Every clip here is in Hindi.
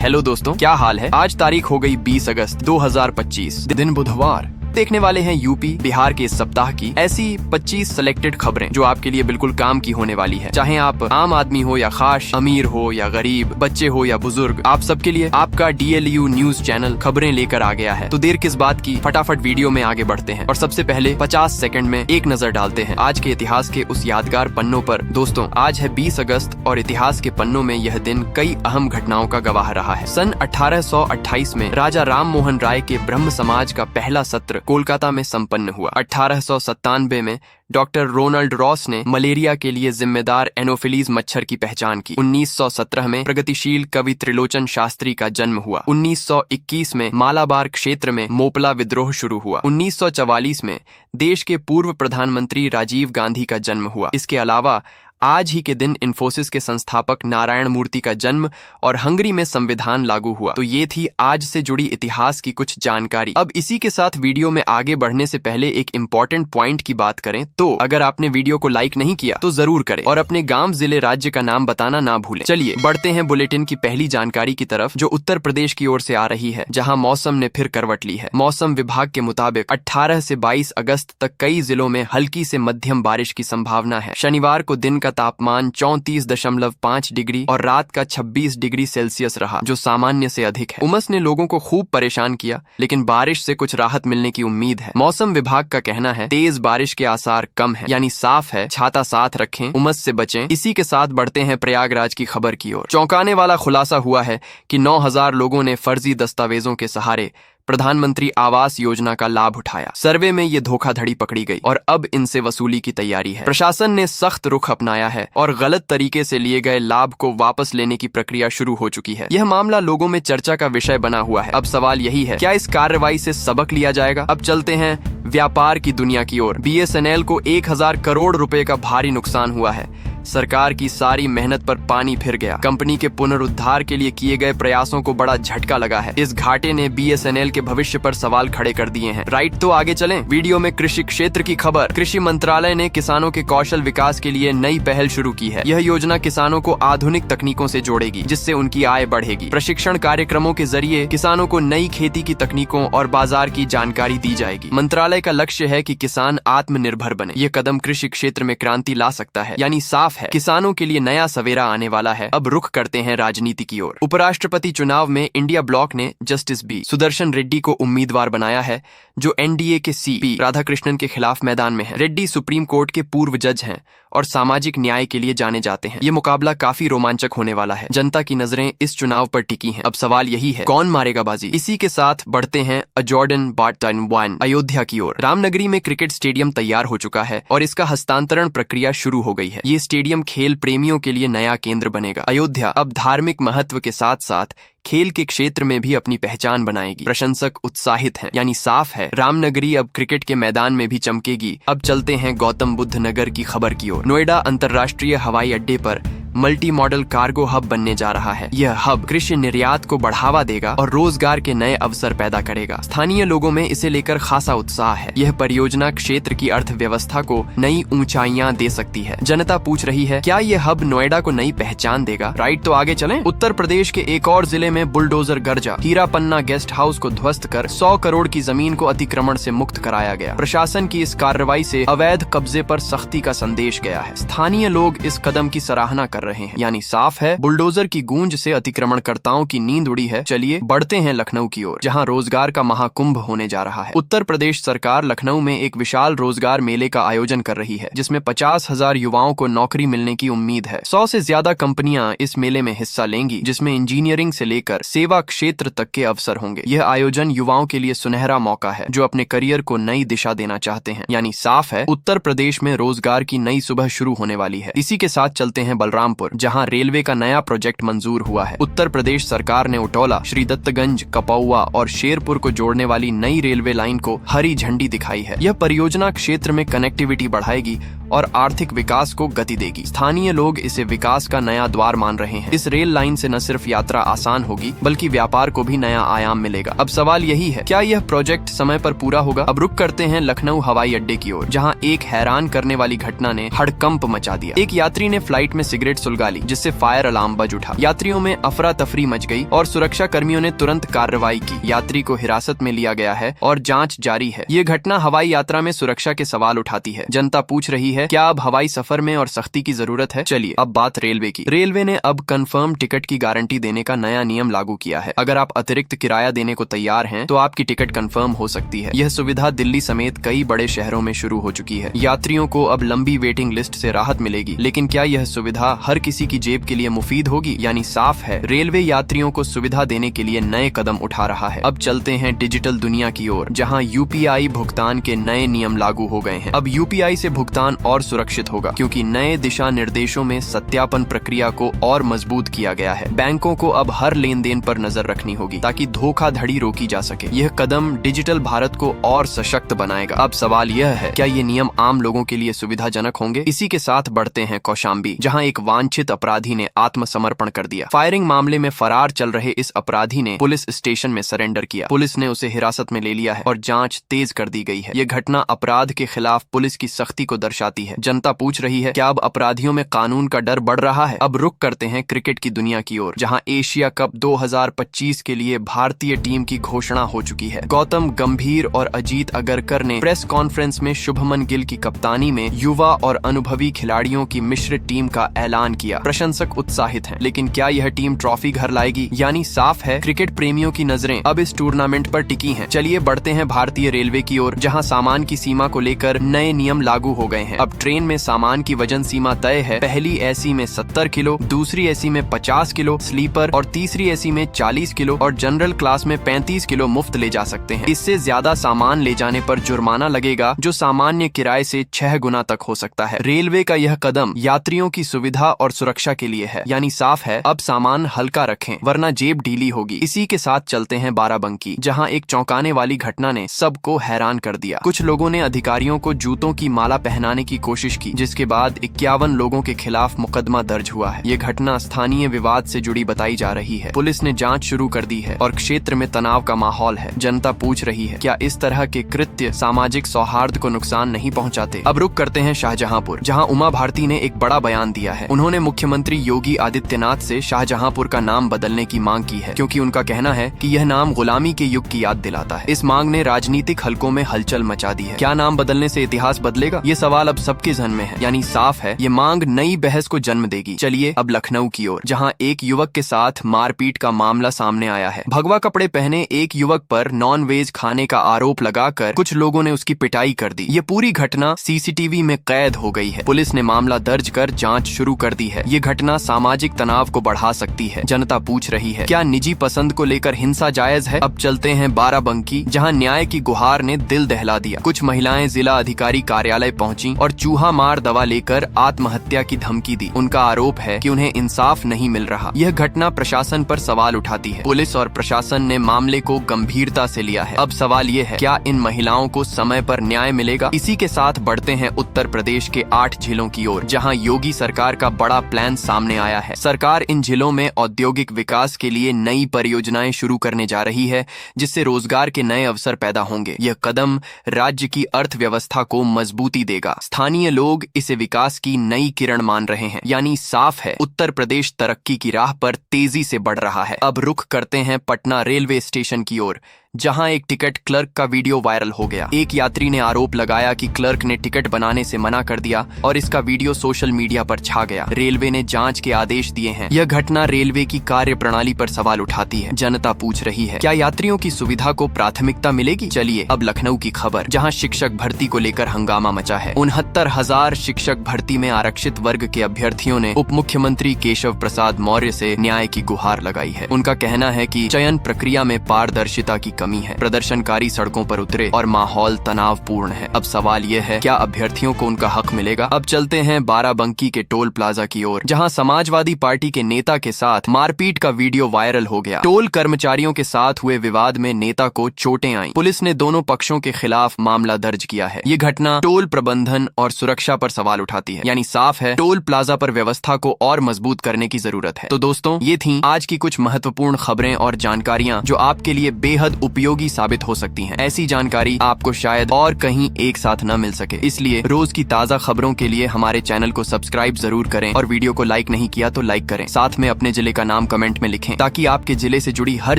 हेलो दोस्तों, क्या हाल है। आज तारीख हो गई 20 अगस्त 2025, दिन बुधवार। देखने वाले हैं यूपी बिहार के इस सप्ताह की ऐसी 25 सिलेक्टेड खबरें जो आपके लिए बिल्कुल काम की होने वाली है। चाहे आप आम आदमी हो या खास, अमीर हो या गरीब, बच्चे हो या बुजुर्ग, आप सबके लिए आपका DLU न्यूज चैनल खबरें लेकर आ गया है। तो देर किस बात की, फटाफट वीडियो में आगे बढ़ते हैं और सबसे पहले 50 सेकंड में एक नजर डालते हैं आज के इतिहास के उस यादगार पन्नों पर। दोस्तों, आज है 20 अगस्त और इतिहास के पन्नों में यह दिन कई अहम घटनाओं का गवाह रहा है। सन 1828 में राजा राम मोहन राय के ब्रह्म समाज का पहला सत्र कोलकाता में संपन्न हुआ। 1897 में डॉक्टर रोनाल्ड रॉस ने मलेरिया के लिए जिम्मेदार एनोफिलीज मच्छर की पहचान की। 1917 में प्रगतिशील कवि त्रिलोचन शास्त्री का जन्म हुआ। 1921 में मालाबार क्षेत्र में मोपला विद्रोह शुरू हुआ। 1944 में देश के पूर्व प्रधानमंत्री राजीव गांधी का जन्म हुआ। इसके अलावा आज ही के दिन इन्फोसिस के संस्थापक नारायण मूर्ति का जन्म और हंगरी में संविधान लागू हुआ। तो ये थी आज से जुड़ी इतिहास की कुछ जानकारी। अब इसी के साथ वीडियो में आगे बढ़ने से पहले एक इम्पोर्टेंट पॉइंट की बात करें तो अगर आपने वीडियो को लाइक नहीं किया तो जरूर करें और अपने गांव, जिले, राज्य का नाम बताना ना भूलें। चलिए बढ़ते हैं बुलेटिन की पहली जानकारी की तरफ, जो उत्तर प्रदेश की ओर से आ रही है, जहाँ मौसम ने फिर करवट ली है। मौसम विभाग के मुताबिक 18 से 22 अगस्त तक कई जिलों में हल्की से मध्यम बारिश की संभावना है। शनिवार को दिन का तापमान 34.5 डिग्री और रात का 26 डिग्री सेल्सियस रहा, जो सामान्य से अधिक है। उमस ने लोगों को खूब परेशान किया, लेकिन बारिश से कुछ राहत मिलने की उम्मीद है। मौसम विभाग का कहना है तेज बारिश के आसार कम है, यानी साफ है। छाता साथ रखें, उमस से बचें। इसी के साथ बढ़ते हैं प्रयागराज की खबर की ओर। चौंकाने वाला खुलासा हुआ है कि 9000 लोगों ने फर्जी दस्तावेजों के सहारे प्रधानमंत्री आवास योजना का लाभ उठाया। सर्वे में ये धोखाधड़ी पकड़ी गई और अब इनसे वसूली की तैयारी है। प्रशासन ने सख्त रुख अपनाया है और गलत तरीके से लिए गए लाभ को वापस लेने की प्रक्रिया शुरू हो चुकी है। यह मामला लोगों में चर्चा का विषय बना हुआ है। अब सवाल यही है, क्या इस कार्रवाई से सबक लिया जाएगा? अब चलते हैं व्यापार की दुनिया की ओर। BSNL को 1000 करोड़ रुपए का भारी नुकसान हुआ है। सरकार की सारी मेहनत पर पानी फिर गया। कंपनी के पुनरुद्धार के लिए किए गए प्रयासों को बड़ा झटका लगा है। इस घाटे ने BSNL के भविष्य पर सवाल खड़े कर दिए हैं। राइट, तो आगे चलें। वीडियो में कृषि क्षेत्र की खबर। कृषि मंत्रालय ने किसानों के कौशल विकास के लिए नई पहल शुरू की है। यह योजना किसानों को आधुनिक तकनीकों से जोड़ेगी, जिससे उनकी आय बढ़ेगी। प्रशिक्षण कार्यक्रमों के जरिए किसानों को नई खेती की तकनीकों और बाजार की जानकारी दी जाएगी। मंत्रालय का लक्ष्य है कि किसान आत्मनिर्भर बने। यह कदम कृषि क्षेत्र में क्रांति ला सकता है, यानी साफ है किसानों के लिए नया सवेरा आने वाला है। अब रुख करते हैं राजनीति की ओर। उपराष्ट्रपति चुनाव में इंडिया ब्लॉक ने जस्टिस बी सुदर्शन रेड्डी को उम्मीदवार बनाया है, जो NDA के CP राधाकृष्णन के खिलाफ मैदान में है। रेड्डी सुप्रीम कोर्ट के पूर्व जज हैं और सामाजिक न्याय के लिए जाने जाते हैं। ये मुकाबला काफी रोमांचक होने वाला है। जनता की नजरें इस चुनाव पर टिकी हैं। अब सवाल यही है, कौन मारेगा बाजी? इसी के साथ बढ़ते हैं जॉर्डन बार्टन 1 अयोध्या की ओर। रामनगरी में क्रिकेट स्टेडियम तैयार हो चुका है और इसका हस्तांतरण प्रक्रिया शुरू हो गई है। ये स्टेडियम खेल प्रेमियों के लिए नया केंद्र बनेगा। अयोध्या अब धार्मिक महत्व के साथ साथ खेल के क्षेत्र में भी अपनी पहचान बनाएगी। प्रशंसक उत्साहित हैं, यानी साफ है रामनगरी अब क्रिकेट के मैदान में भी चमकेगी। अब चलते हैं गौतम बुद्ध नगर की खबर की ओर। नोएडा अंतर्राष्ट्रीय हवाई अड्डे पर मल्टी मॉडल कार्गो हब बनने जा रहा है। यह हब कृषि निर्यात को बढ़ावा देगा और रोजगार के नए अवसर पैदा करेगा। स्थानीय लोगों में इसे लेकर खासा उत्साह है। यह परियोजना क्षेत्र की अर्थव्यवस्था को नई ऊंचाइयां दे सकती है। जनता पूछ रही है, क्या यह हब नोएडा को नई पहचान देगा? राइट, तो आगे चलें। उत्तर प्रदेश के एक और जिले में बुलडोजर गरजा। हीरा पन्ना गेस्ट हाउस को ध्वस्त कर 100 करोड़ की जमीन को अतिक्रमण से मुक्त कराया गया। प्रशासन की इस कार्रवाई से अवैध कब्जे पर सख्ती का संदेश गया है। स्थानीय लोग इस कदम की सराहना कर रहे हैं, यानी साफ है बुलडोजर की गूंज से अतिक्रमणकर्ताओं की नींद उड़ी है। चलिए बढ़ते हैं लखनऊ की ओर, जहां रोजगार का महाकुंभ होने जा रहा है। उत्तर प्रदेश सरकार लखनऊ में एक विशाल रोजगार मेले का आयोजन कर रही है, जिसमें 50,000 युवाओं को नौकरी मिलने की उम्मीद है। 100 से ज्यादा कंपनियां इस मेले में हिस्सा लेंगी, जिसमें इंजीनियरिंग से लेकर सेवा क्षेत्र तक के अवसर होंगे। यह आयोजन युवाओं के लिए सुनहरा मौका है, जो अपने करियर को नई दिशा देना चाहते हैं। यानी साफ है उत्तर प्रदेश में रोजगार की नई सुबह शुरू होने वाली है। इसी के साथ चलते हैं बलरामपुर, जहां रेलवे का नया प्रोजेक्ट मंजूर हुआ है। उत्तर प्रदेश सरकार ने उटौला, श्रीदत्तगंज, कपौवा और शेरपुर को जोड़ने वाली नई रेलवे लाइन को हरी झंडी दिखाई है। यह परियोजना क्षेत्र में कनेक्टिविटी बढ़ाएगी और आर्थिक विकास को गति देगी। स्थानीय लोग इसे विकास का नया द्वार मान रहे हैं। इस रेल लाइन से न सिर्फ यात्रा आसान होगी बल्कि व्यापार को भी नया आयाम मिलेगा। अब सवाल यही है, क्या यह प्रोजेक्ट समय पर पूरा होगा? अब रुक करते हैं लखनऊ हवाई अड्डे की ओर, जहां एक हैरान करने वाली घटना ने हड़कंप मचा दिया। एक यात्री ने फ्लाइट में सिगरेट सुलगा ली, जिससे फायर अलार्म बज उठा। यात्रियों में अफरा तफरी मच गई और सुरक्षा कर्मियों ने तुरंत कार्रवाई की। यात्री को हिरासत में लिया गया है और जांच जारी है। ये घटना हवाई यात्रा में सुरक्षा के सवाल उठाती है। जनता पूछ रही है, क्या अब हवाई सफर में और सख्ती की जरूरत है? चलिए अब बात रेलवे की। रेलवे ने अब कंफर्म टिकट की गारंटी देने का नया नियम लागू किया है। अगर आप अतिरिक्त किराया देने को तैयार हैं, तो आपकी टिकट कंफर्म हो सकती है। यह सुविधा दिल्ली समेत कई बड़े शहरों में शुरू हो चुकी है। यात्रियों को अब लंबी वेटिंग लिस्ट से राहत मिलेगी, लेकिन क्या यह सुविधा हर किसी की जेब के लिए मुफीद होगी? यानी साफ है, रेलवे यात्रियों को सुविधा देने के लिए नए कदम उठा रहा है। अब चलते हैं डिजिटल दुनिया की ओर, जहां यूपीआई भुगतान के नए नियम लागू हो गए हैं। अब यूपीआई से भुगतान और सुरक्षित होगा, क्योंकि नए दिशा निर्देशों में सत्यापन प्रक्रिया को और मजबूत किया गया है। बैंकों को अब हर लेन देन पर नजर रखनी होगी ताकि धोखाधड़ी रोकी जा सके। यह कदम डिजिटल भारत को और सशक्त बनाएगा। अब सवाल यह है, क्या ये नियम आम लोगों के लिए सुविधाजनक होंगे? इसी के साथ बढ़ते हैं कौशाम्बी, जहां एक वांछित अपराधी ने आत्मसमर्पण कर दिया। फायरिंग मामले में फरार चल रहे इस अपराधी ने पुलिस स्टेशन में सरेंडर किया। पुलिस ने उसे हिरासत में ले लिया है और जांच तेज कर दी गई है। यह घटना अपराध के खिलाफ पुलिस की सख्ती को दर्शाती है। जनता पूछ रही है, क्या अब अपराधियों में कानून का डर बढ़ रहा है? अब रुक करते हैं क्रिकेट की दुनिया की ओर, जहां एशिया कप 2025 के लिए भारतीय टीम की घोषणा हो चुकी है। गौतम गंभीर और अजीत अगरकर ने प्रेस कॉन्फ्रेंस में शुभमन गिल की कप्तानी में युवा और अनुभवी खिलाड़ियों की मिश्रित टीम का ऐलान किया। प्रशंसक उत्साहित हैं, लेकिन क्या यह टीम ट्रॉफी घर लाएगी? यानी साफ है, क्रिकेट प्रेमियों की नजरें अब इस टूर्नामेंट पर टिकी हैं। चलिए बढ़ते हैं भारतीय रेलवे की ओर, जहां सामान की सीमा को लेकर नए नियम लागू हो गए हैं। अब ट्रेन में सामान की वजन सीमा तय है। पहली एसी में 70 किलो, दूसरी एसी में 50 किलो, स्लीपर और तीसरी एसी में 40 किलो और जनरल क्लास में 35 किलो मुफ्त ले जा सकते हैं। इससे ज्यादा सामान ले जाने पर जुर्माना लगेगा, जो सामान्य किराए से 6 गुना तक हो सकता है। रेलवे का यह कदम यात्रियों की सुविधा और सुरक्षा के लिए है। यानी साफ है, अब सामान हल्का रखें वरना जेब ढीली होगी। इसी के साथ चलते हैं बाराबंकी, जहां एक चौंकाने वाली घटना ने सबको हैरान कर दिया। कुछ लोगों ने अधिकारियों को जूतों की माला पहनाने की कोशिश की, जिसके बाद 51 लोगों के खिलाफ मुकदमा दर्ज हुआ है। ये घटना स्थानीय विवाद से जुड़ी बताई जा रही है। पुलिस ने जांच शुरू कर दी है और क्षेत्र में तनाव का माहौल है। जनता पूछ रही है, क्या इस तरह के कृत्य सामाजिक सौहार्द को नुकसान नहीं पहुंचाते? अब रुक करते हैं शाहजहांपुर, जहां उमा भारती ने एक बड़ा बयान दिया है। उन्होंने मुख्यमंत्री योगी आदित्यनाथ से शाहजहांपुर का नाम बदलने की मांग की है, क्योंकि उनका कहना है कि यह नाम गुलामी के युग की याद दिलाता है। इस मांग ने राजनीतिक हलकों में हलचल मचा दी है। क्या नाम बदलने से इतिहास बदलेगा? ये सवाल अब सबके जहन में है। यानी साफ है, ये मांग नई बहस को जन्म देगी। चलिए अब लखनऊ की ओर, जहां एक युवक के साथ मारपीट का मामला सामने आया है। भगवा कपड़े पहने एक युवक पर नॉन वेज खाने का आरोप लगाकर कुछ लोगों ने उसकी पिटाई कर दी। ये पूरी घटना सीसीटीवी में कैद हो गई है। पुलिस ने मामला दर्ज कर जांच शुरू कर दी है। ये घटना सामाजिक तनाव को बढ़ा सकती है। जनता पूछ रही है, क्या निजी पसंद को लेकर हिंसा जायज है? अब चलते हैं बाराबंकी, जहां न्याय की गुहार ने दिल दहला दिया। कुछ महिलाएं जिला अधिकारी कार्यालय पहुंची और चूहा मार दवा लेकर आत्महत्या की धमकी दी। उनका आरोप है कि उन्हें इंसाफ नहीं मिल रहा। यह घटना प्रशासन पर सवाल उठाती है। पुलिस और प्रशासन ने मामले को गंभीरता से लिया है। अब सवाल ये है, क्या इन महिलाओं को समय पर न्याय मिलेगा? इसी के साथ बढ़ते हैं उत्तर प्रदेश के 8 जिलों की ओर, जहां योगी सरकार का बड़ा प्लान सामने आया है। सरकार इन जिलों में औद्योगिक विकास के लिए नई परियोजनाएं शुरू करने जा रही है, जिससे रोजगार के नए अवसर पैदा होंगे। यह कदम राज्य की अर्थव्यवस्था को मजबूती देगा। स्थानीय लोग इसे विकास की नई किरण मान रहे हैं। यानी साफ है, उत्तर प्रदेश तरक्की की राह पर तेजी से बढ़ रहा है। अब रुख करते हैं पटना रेलवे स्टेशन की ओर, जहां एक टिकट क्लर्क का वीडियो वायरल हो गया। एक यात्री ने आरोप लगाया कि क्लर्क ने टिकट बनाने से मना कर दिया और इसका वीडियो सोशल मीडिया पर छा गया। रेलवे ने जांच के आदेश दिए हैं। यह घटना रेलवे की कार्य प्रणाली पर सवाल उठाती है। जनता पूछ रही है, क्या यात्रियों की सुविधा को प्राथमिकता मिलेगी? चलिए अब लखनऊ की खबर, जहां शिक्षक भर्ती को लेकर हंगामा मचा है। 69,000 शिक्षक भर्ती में आरक्षित वर्ग के अभ्यर्थियों ने उप मुख्यमंत्री केशव प्रसाद मौर्य से न्याय की गुहार लगाई है। उनका कहना है कि चयन प्रक्रिया में पारदर्शिता की कमी है। प्रदर्शनकारी सड़कों पर उतरे और माहौल तनावपूर्ण है। अब सवाल ये है, क्या अभ्यर्थियों को उनका हक मिलेगा? अब चलते हैं बाराबंकी के टोल प्लाजा की ओर, जहां समाजवादी पार्टी के नेता के साथ मारपीट का वीडियो वायरल हो गया। टोल कर्मचारियों के साथ हुए विवाद में नेता को चोटें आईं। पुलिस ने दोनों पक्षों के खिलाफ मामला दर्ज किया है। ये घटना टोल प्रबंधन और सुरक्षा पर सवाल उठाती है। यानी साफ है, टोल प्लाजा पर व्यवस्था को और मजबूत करने की जरूरत है। तो दोस्तों, ये थी आज की कुछ महत्वपूर्ण खबरें और जानकारियां जो आपके लिए बेहद उपयोगी साबित हो सकती हैं। ऐसी जानकारी आपको शायद और कहीं एक साथ न मिल सके, इसलिए रोज की ताजा खबरों के लिए हमारे चैनल को सब्सक्राइब जरूर करें और वीडियो को लाइक नहीं किया तो लाइक करें। साथ में अपने जिले का नाम कमेंट में लिखें ताकि आपके जिले से जुड़ी हर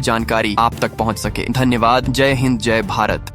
जानकारी आप तक पहुंच सके। धन्यवाद। जय हिंद, जय भारत।